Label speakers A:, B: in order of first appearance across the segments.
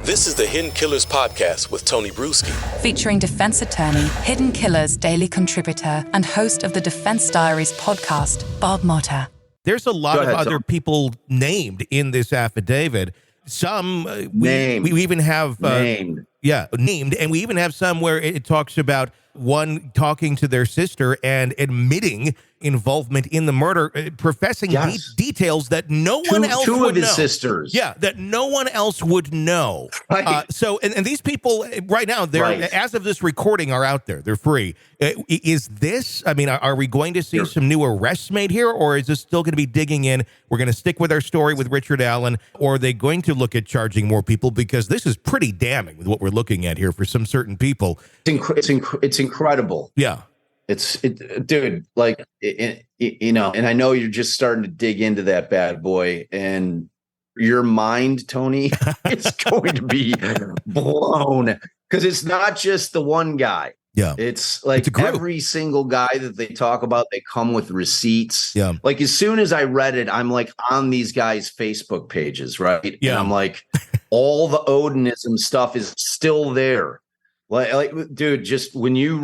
A: This is the Hidden Killers Podcast with Tony Brueski.
B: Featuring defense attorney, Hidden Killers daily contributor, and host of the Defense Diaries podcast, Bob Motta.
C: There's a lot of other people named in this affidavit. Some we even have named. Yeah, named. And we even have some where it talks about one talking to their sister and admitting involvement in the murder, professing details that no one else would know. Two of his
D: sisters.
C: Yeah, that no one else would know.
D: Right.
C: So these people right now, they're as of this recording, are out there. They're free. Is this, I mean, are we going to see some new arrests made here, or is this still going to be digging in? We're going to stick with our story with Richard Allen, or are they going to look at charging more people? Because this is pretty damning with what we're looking at here for some certain people.
D: It's incredible.
C: Yeah.
D: Dude, like, you know, and I know you're just starting to dig into that bad boy, and your mind, Tony, is going to be blown, because it's not just the one guy.
C: Yeah.
D: It's like every single guy that they talk about, they come with receipts.
C: Yeah.
D: Like, as soon as I read it, I'm like on these guys' Facebook pages, right?
C: Yeah.
D: And I'm like, all the Odinism stuff is still there. Like, dude, just when you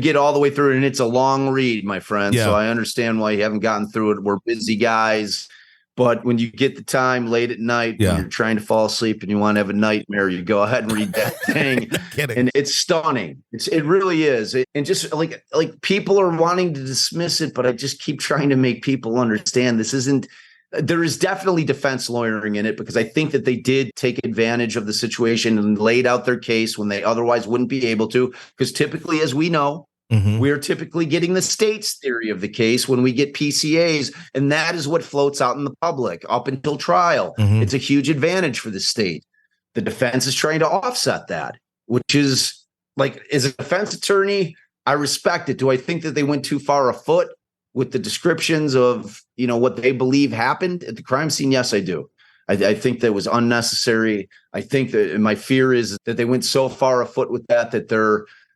D: get all the way through it, and it's a long read, my friend.
C: Yeah.
D: So I understand why you haven't gotten through it. We're busy guys. But when you get the time late at night, when you're trying to fall asleep and you want to have a nightmare, you go ahead and read that thing. And it's stunning. It really is. And just like people are wanting to dismiss it, but I just keep trying to make people understand this isn't. There is definitely defense lawyering in it, because I think that they did take advantage of the situation and laid out their case when they otherwise wouldn't be able to. Because typically, as we know, we're typically getting the state's theory of the case when we get PCAs, and that is what floats out in the public up until trial. It's a huge advantage for the state. The defense is trying to offset that, which is like, as a defense attorney, I respect it. Do I think that they went too far afoot with the descriptions of, you know, what they believe happened at the crime scene? Yes, I do. I think that was unnecessary. I think that my fear is that they went so far afoot with that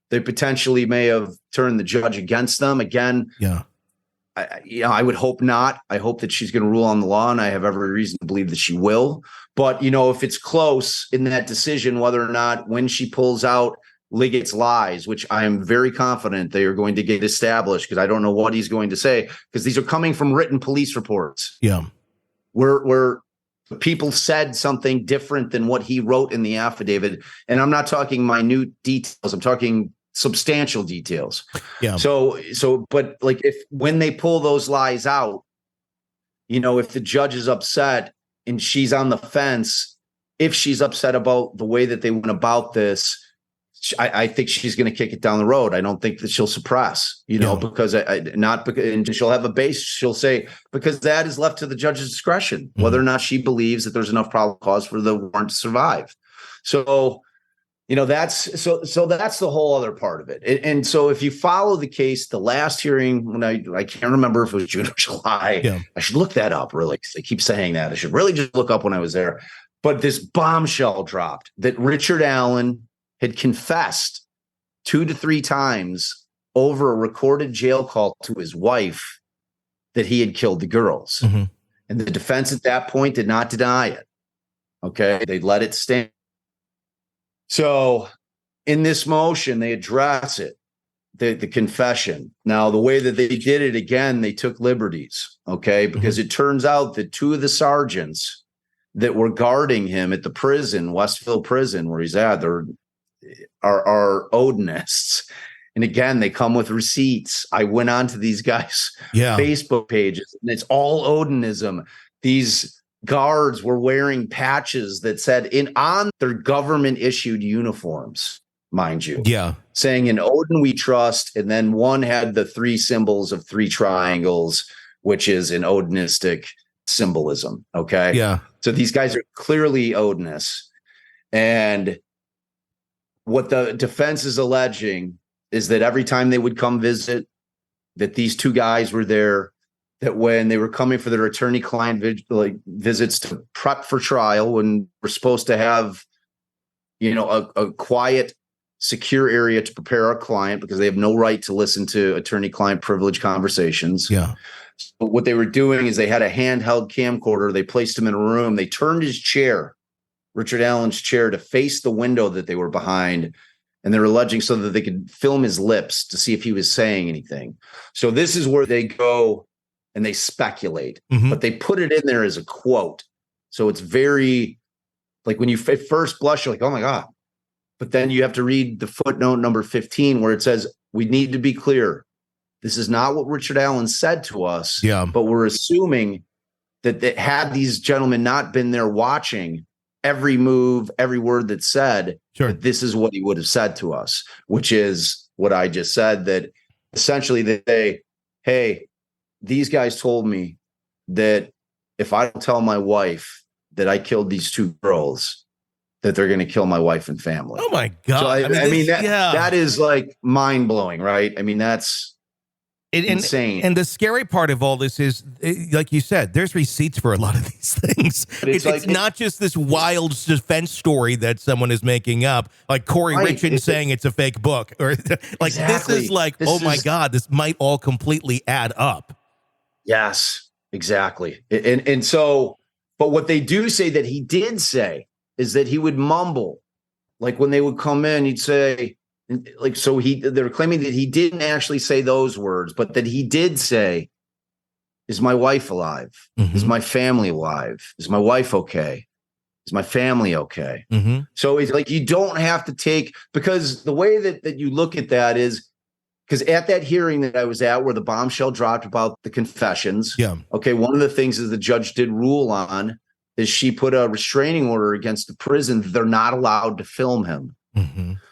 D: they potentially may have turned the judge against them again.
C: Yeah.
D: I would hope not. I hope that she's going to rule on the law, and I have every reason to believe that she will. But, you know, if it's close in that decision, whether or not when she pulls out Liggett's lies, which I am very confident they are going to get established, because I don't know what he's going to say, because these are coming from written police reports.
C: Yeah.
D: Where people said something different than what he wrote in the affidavit. And I'm not talking minute details. I'm talking substantial details.
C: Yeah.
D: But like, when they pull those lies out, you know, if the judge is upset and she's on the fence, if she's upset about the way that they went about this, I think she's going to kick it down the road. I don't think that she'll suppress, you know, because and she'll have a base. She'll say, because that is left to the judge's discretion, whether or not she believes that there's enough probable cause for the warrant to survive. So, you know, that's the whole other part of it. And so if you follow the case, the last hearing, when I can't remember if it was June or July, I should look that up really, because they keep saying that. I should really just look up when I was there. But this bombshell dropped that Richard Allen had confessed 2 to 3 times over a recorded jail call to his wife that he had killed the girls. And the defense at that point did not deny it. Okay. They let it stand. So in this motion, they address it, the confession. Now, the way that they did it, again, they took liberties. Okay. Because it turns out that 2 of the sergeants that were guarding him at the prison, Westville prison, where he's at, are Odinists. And again, they come with receipts. I went on to these guys' Facebook pages, and it's all Odinism. These guards were wearing patches that said on their government issued uniforms, mind you, saying "In Odin we trust," and then one had the 3 symbols of 3 triangles, which is an Odinistic symbolism. Okay.
C: Yeah.
D: So these guys are clearly Odinists. And what the defense is alleging is that every time they would come visit, that these 2 guys were there, that when they were coming for their attorney-client visits to prep for trial, when we're supposed to have, you know, a quiet, secure area to prepare our client, because they have no right to listen to attorney-client privilege conversations.
C: Yeah.
D: So what they were doing is they had a handheld camcorder. They placed him in a room. They turned his chair Richard Allen's chair to face the window that they were behind. And they're alleging so that they could film his lips to see if he was saying anything. So this is where they go and they speculate, but they put it in there as a quote. So it's very, like when you at first blush, you're like, oh my God. But then you have to read the footnote number 15 where it says, we need to be clear. This is not what Richard Allen said to us, but we're assuming that had these gentlemen not been there watching every move, every word that's said, that this is what he would have said to us, which is what I just said, that essentially they say, hey, these guys told me that if I don't tell my wife that I killed these two girls, that they're going to kill my wife and family.
C: Oh my God.
D: So I mean that is like mind blowing, right? I mean, that's insane.
C: And the scary part of all this is, like you said, there's receipts for a lot of these things. It's not just this wild defense story that someone is making up, like Corey Richin saying it's a fake book, or like this is like, oh my God, this might all completely add up.
D: Yes, exactly. And so, but what they do say that he did say is that he would mumble, like when they would come in, he'd say, like, so they're claiming that he didn't actually say those words, but that he did say, is my wife alive? Is my family alive? Is my wife okay? Is my family okay? So it's like, you don't have to take, because the way that you look at that is, because at that hearing that I was at where the bombshell dropped about the confessions, okay, one of the things that the judge did rule on is she put a restraining order against the prison. They're not allowed to film him.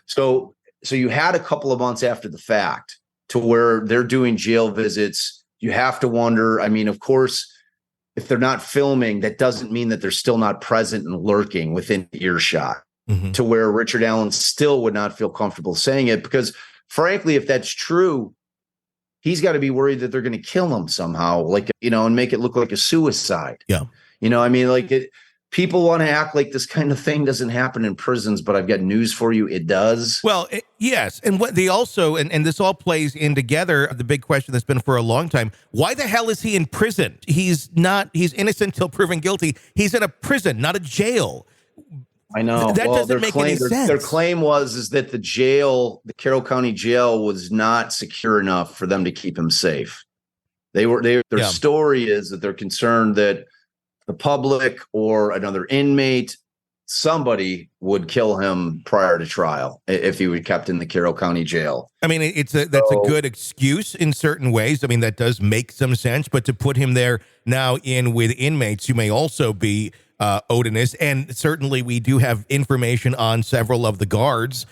D: So you had a couple of months after the fact to where they're doing jail visits. You have to wonder, I mean, of course, if they're not filming, that doesn't mean that they're still not present and lurking within earshot, to where Richard Allen still would not feel comfortable saying it. Because frankly, if that's true, he's got to be worried that they're going to kill him somehow, like, and make it look like a suicide. I mean, like people want to act like this kind of thing doesn't happen in prisons, but I've got news for you. It does.
C: Well, yes. And what they also, and this all plays in together, the big question that's been for a long time, why the hell is he in prison? He's innocent till proven guilty. He's in a prison, not a jail.
D: I know.
C: That doesn't make any sense.
D: Their claim is that the Carroll County jail was not secure enough for them to keep him safe. Their story is that they're concerned that the public or another inmate, somebody would kill him prior to trial if he were kept in the Carroll County jail. I mean, that's a good excuse in certain ways. I mean, that does make some sense, but to put him there now with inmates who may also be odinous, and certainly we do have information on several of the guards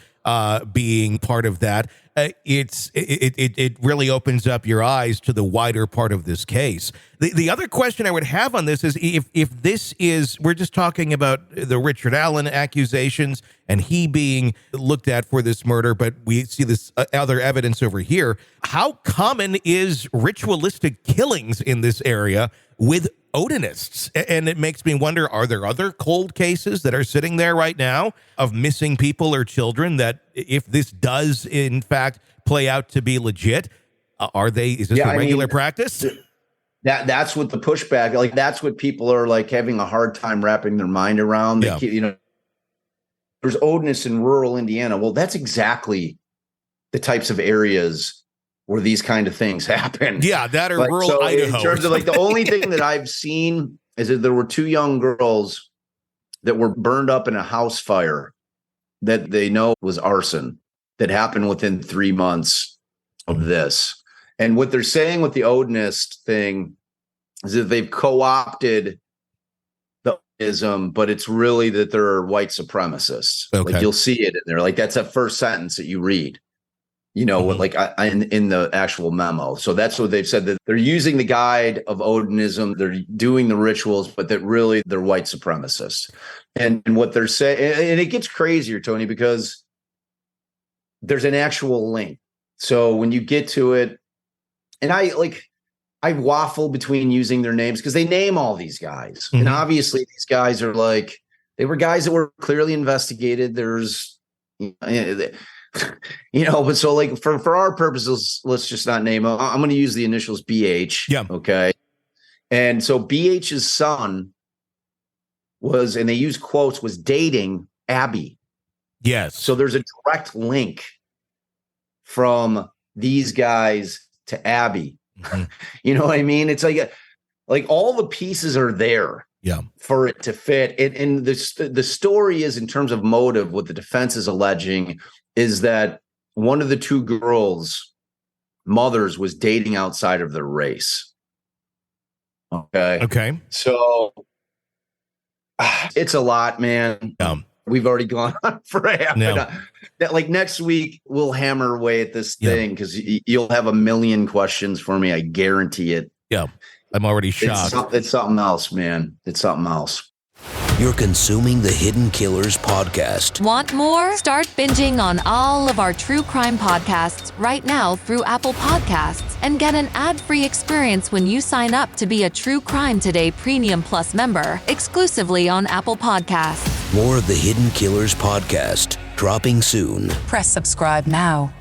D: being part of that. It really opens up your eyes to the wider part of this case. The other question I would have on this is if this is, we're just talking about the Richard Allen accusations and he being looked at for this murder, but we see this other evidence over here. How common is ritualistic killings in this area with odinists? And it makes me wonder, are there other cold cases that are sitting there right now of missing people or children that, if this does in fact play out to be legit, is this a regular practice? That's what the pushback, like, that's what people are like having a hard time wrapping their mind around. There's odinists in rural Indiana. Well, that's exactly the types of areas where these kind of things happen. Yeah, that or rural Idaho. In terms of like, the only thing that I've seen is that there were two young girls that were burned up in a house fire that they know was arson that happened within 3 months of this. And what they're saying with the odinist thing is that they've co-opted the ism, but it's really that they're white supremacists. Okay. Like, you'll see it in there. Like, that's that first sentence that you read. In the actual memo. So that's what they've said, that they're using the guide of Odinism. They're doing the rituals, but that really they're white supremacists. And what they're saying, and it gets crazier, Tony, because there's an actual link. So when you get to it, and I waffle between using their names because they name all these guys. And obviously these guys are like, they were guys that were clearly investigated. There's, but so like for our purposes, let's just not name them. I'm going to use the initials BH. Yeah. Okay. And so BH's son was, and they use quotes, was dating Abby.
C: Yes.
D: So there's a direct link from these guys to Abby. Mm-hmm. You know what I mean? It's like all the pieces are there for it to fit. And the story is, in terms of motive, what the defense is alleging is that one of the two girls' mothers was dating outside of their race. Okay. So it's a lot, man. We've already gone on for half an hour. Like next week, we'll hammer away at this thing because you'll have a million questions for me. I guarantee it. Yeah. I'm already shocked. It's something else, man. It's something else.
E: You're consuming the Hidden Killers podcast.
F: Want more? Start binging on all of our true crime podcasts right now through Apple Podcasts and get an ad-free experience when you sign up to be a True Crime Today Premium Plus member exclusively on Apple Podcasts.
E: More of the Hidden Killers podcast dropping soon.
B: Press subscribe now.